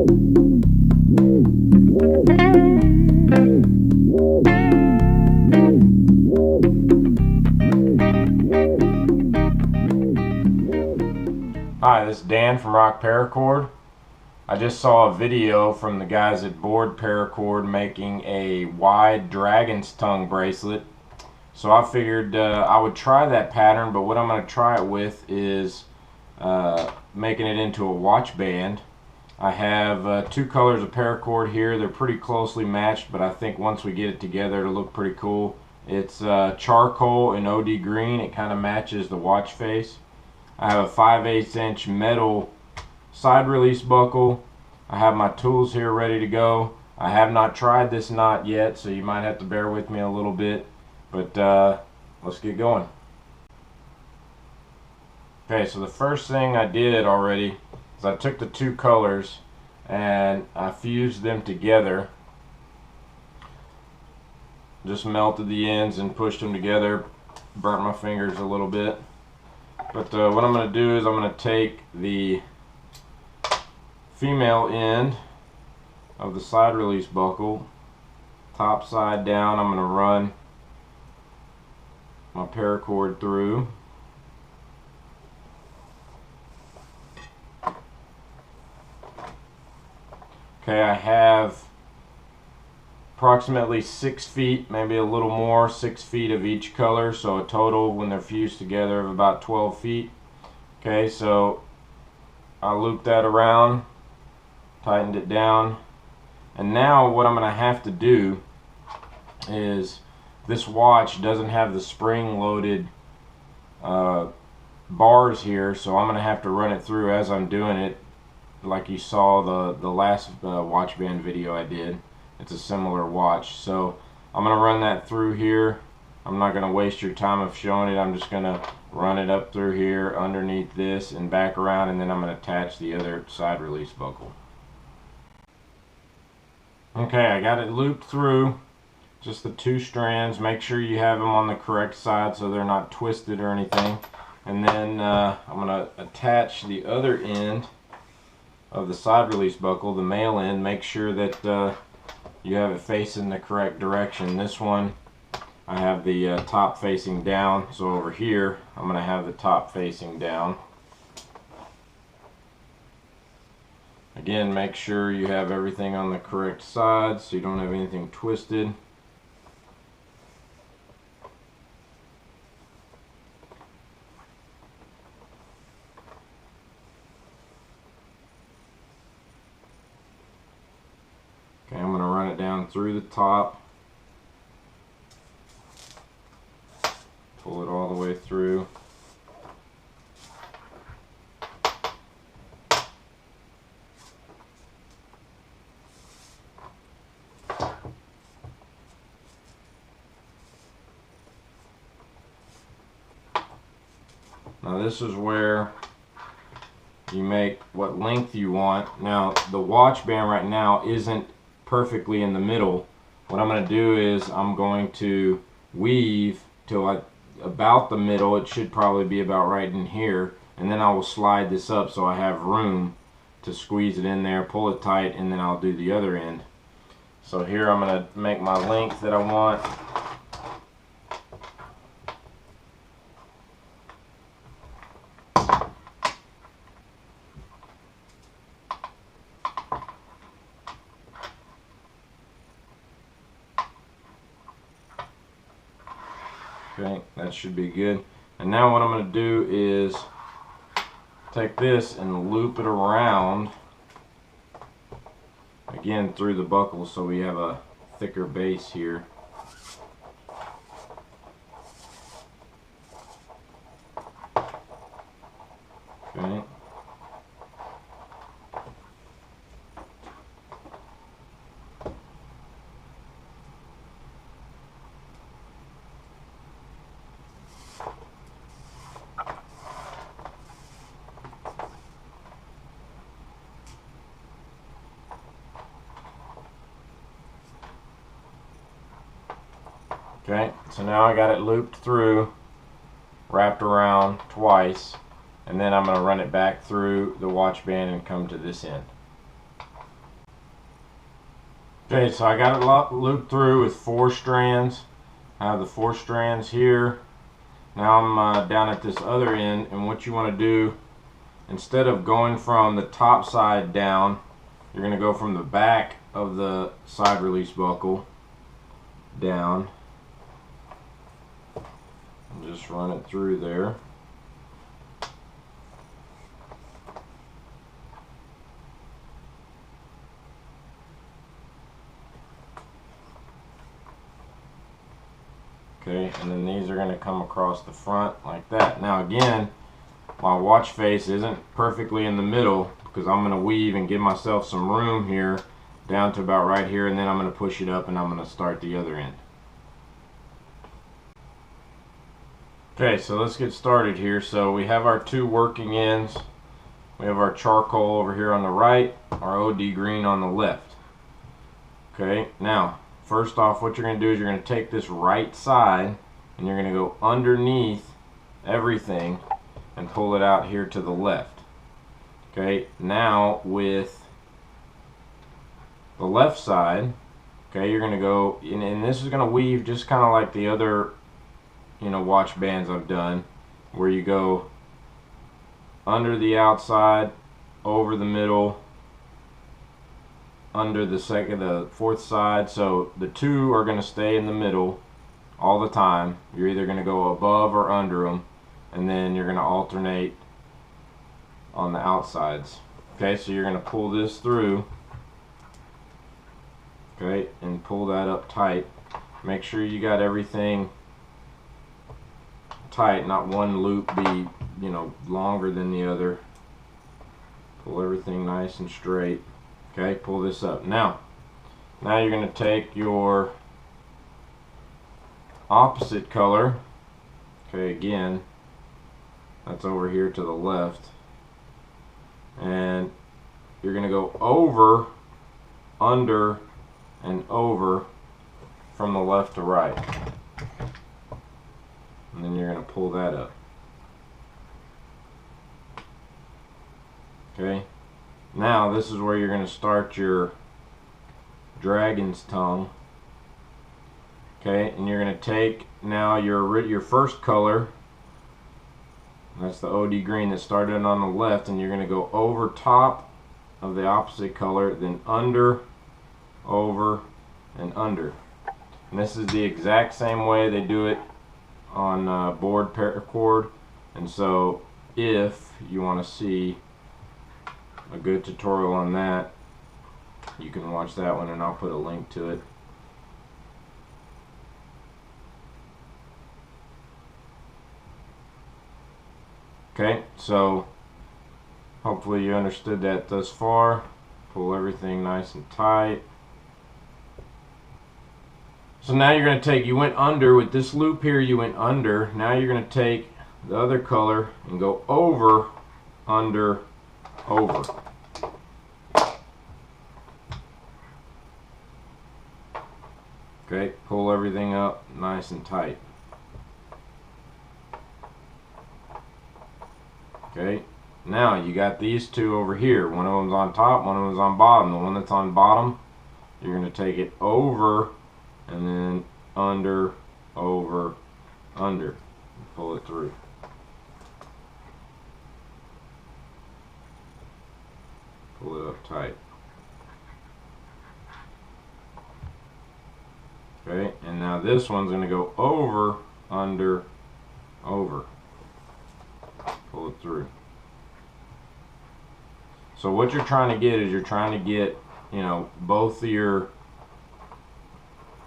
Hi, this is Dan from Bored Paracord. I just saw a video from the guys at Bored Paracord making a wide dragon's tongue bracelet. So I figured I would try that pattern, but what I'm going to try it with is making it into a watch band. I have two colors of paracord here. They're pretty closely matched, but I think once we get it together it'll look pretty cool. It's charcoal and OD green. It kind of matches the watch face. I have a 5/8 inch metal side release buckle. I have my tools here ready to go. I have not tried this knot yet, so you might have to bear with me a little bit, but let's get going. Okay, so the first thing I did already is I took the two colors and I fused them together. Just melted the ends and pushed them together. Burnt my fingers a little bit. But what I'm going to do is I'm going to take the female end of the side release buckle, top side down. I'm going to run my paracord through. Okay, I have approximately 6 feet, maybe a little more, 6 feet of each color, so a total when they're fused together of about 12 feet. Okay, so I looped that around, tightened it down, and now what I'm going to have to do is, this watch doesn't have the spring loaded bars here, so I'm going to have to run it through as I'm doing it, like you saw the last watch band video I did. It's a similar watch, so I'm going to run that through here. I'm not going to waste your time of showing it. I'm just going to run it up through here underneath this and back around, and then I'm going to attach the other side release buckle. Okay, I got it looped through, just the two strands. Make sure you have them on the correct side so they're not twisted or anything. And then I'm going to attach the other end of the side release buckle, the male end. Make sure that you have it facing the correct direction. This one I have the top facing down, so over here I'm going to have the top facing down. Again, make sure you have everything on the correct side so you don't have anything twisted. Okay, I'm going to run it down through the top, pull it all the way through. Now this is where you make what length you want. Now the watch band right now isn't perfectly in the middle. What I'm going to do is I'm going to weave till about the middle. It should probably be about right in here, and then I will slide this up so I have room to squeeze it in there, pull it tight, and then I'll do the other end. So here I'm going to make my length that I want. Okay, that should be good. And now what I'm going to do is take this and loop it around again through the buckle so we have a thicker base here. Okay. Okay, so now I got it looped through, wrapped around twice, and then I'm going to run it back through the watch band and come to this end. Okay, so I got it looped through with 4 strands. I have the 4 strands here. Now I'm down at this other end, and what you want to do, instead of going from the top side down, you're going to go from the back of the side release buckle down and just run it through there. Okay, and then these are going to come across the front like that. Now again, my watch face isn't perfectly in the middle because I'm going to weave and give myself some room here down to about right here, and then I'm going to push it up and I'm going to start the other end. Okay, so let's get started here. So we have our 2 working ends. We have our charcoal over here on the right, our OD green on the left. Okay, now first off, what you're going to do is you're going to take this right side and you're going to go underneath everything and pull it out here to the left. Okay, now with the left side, okay, you're going to go, and this is going to weave just kind of like the other, watch bands I've done, where you go under the outside, over the middle, under the 4th side. So the 2 are going to stay in the middle all the time. You're either going to go above or under them, and then you're going to alternate on the outsides. Okay, so you're going to pull this through, okay, and pull that up tight. Make sure you got everything tight, not one loop be longer than the other. Pull everything nice and straight. Okay, pull this up. Now you're going to take your opposite color. Okay, again, that's over here to the left, and you're going to go over, under, and over from the left to right, and then you're going to pull that up. Okay, now this is where you're going to start your dragon's tongue. Okay, and you're going to take now your first color, that's the OD green that started on the left, and you're going to go over top of the opposite color, then under, over, and under. And this is the exact same way they do it on Bored Paracord. And so if you want to see a good tutorial on that, you can watch that one, and I'll put a link to it. Okay, so hopefully you understood that thus far. Pull everything nice and tight. So now you're going to take, you went under with this loop here, you went under. Now you're going to take the other color and go over, under, over. Okay, pull everything up nice and tight. Okay, now you got these 2 over here. One of them's on top, one of them's on bottom. The one that's on bottom, you're going to take it over and then under, over, under, and pull it through. Pull it up tight. Okay, and now this one's going to go over, under, over. Pull it through. So what you're trying to get is you're trying to get, both of your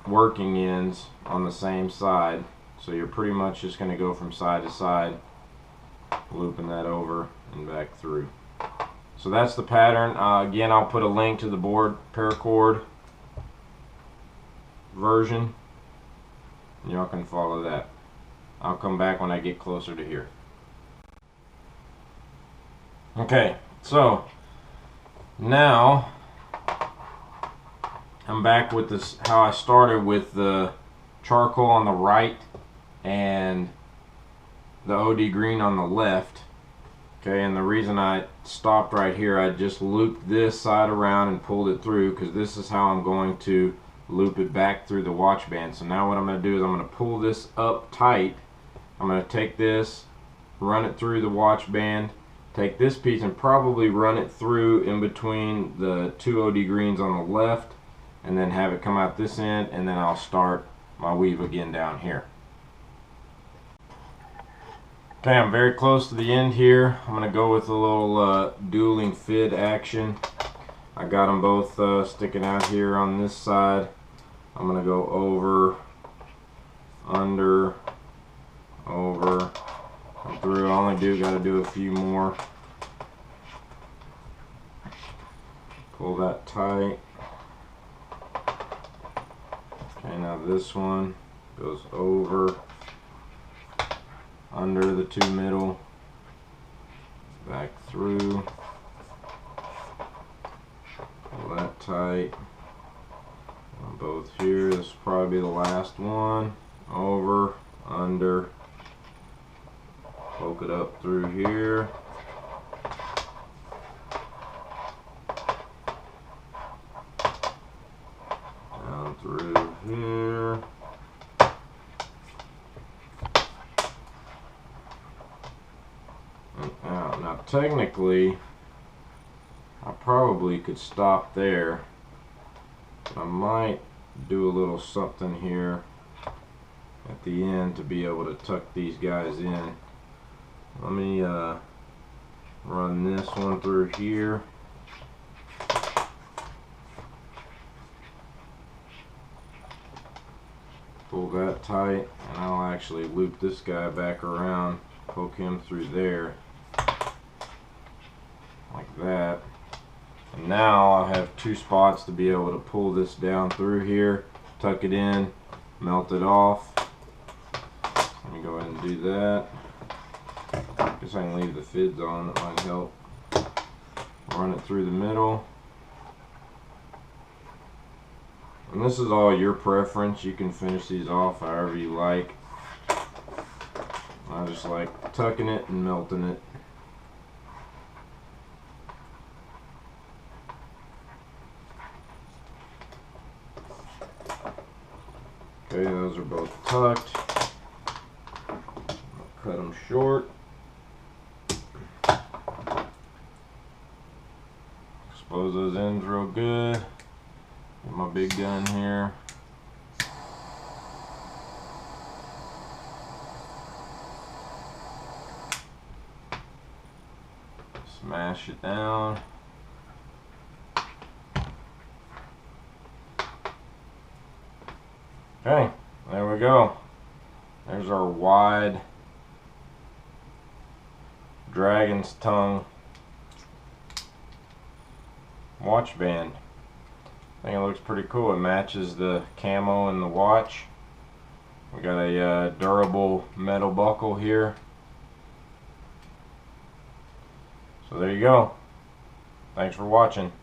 working ends on the same side. So you're pretty much just going to go from side to side, looping that over and back through. So that's the pattern. Again, I'll put a link to the Bored Paracord version, and y'all can follow that. I'll come back when I get closer to here. Okay, so now I'm back with this, how I started with the charcoal on the right and the OD green on the left. Okay, and the reason I stopped right here, I just looped this side around and pulled it through, because this is how I'm going to loop it back through the watch band. So now what I'm going to do is I'm going to pull this up tight. I'm going to take this, run it through the watch band, take this piece and probably run it through in between the two OD greens on the left, and then have it come out this end, and then I'll start my weave again down here. Okay, I'm very close to the end here. I'm going to go with a little dueling fid action. I got them both sticking out here on this side. I'm going to go over, under, over, and through. I only got to do a few more. Pull that tight. Okay, now this one goes over, under the two middle, back through, pull that tight on both here. This will probably be the last one. Over, under, poke it up through here, down through here. Now technically I probably could stop there, but I might do a little something here at the end to be able to tuck these guys in. Let me run this one through here. Pull that tight, and I'll actually loop this guy back around, poke him through there like that. And now I'll have two spots to be able to pull this down through here, tuck it in, melt it off. Let me go ahead and do that. Guess I can leave the fids on, that might help. Run it through the middle. And this is all your preference. You can finish these off however you like. I just like tucking it and melting it. Okay, those are both tucked. I'll cut them short. Expose those ends real good. Get my big gun here. Smash it down. Okay, there we go. There's our wide dragon's tongue watch band. I think it looks pretty cool. It matches the camo in the watch. We got a durable metal buckle here. So there you go. Thanks for watching.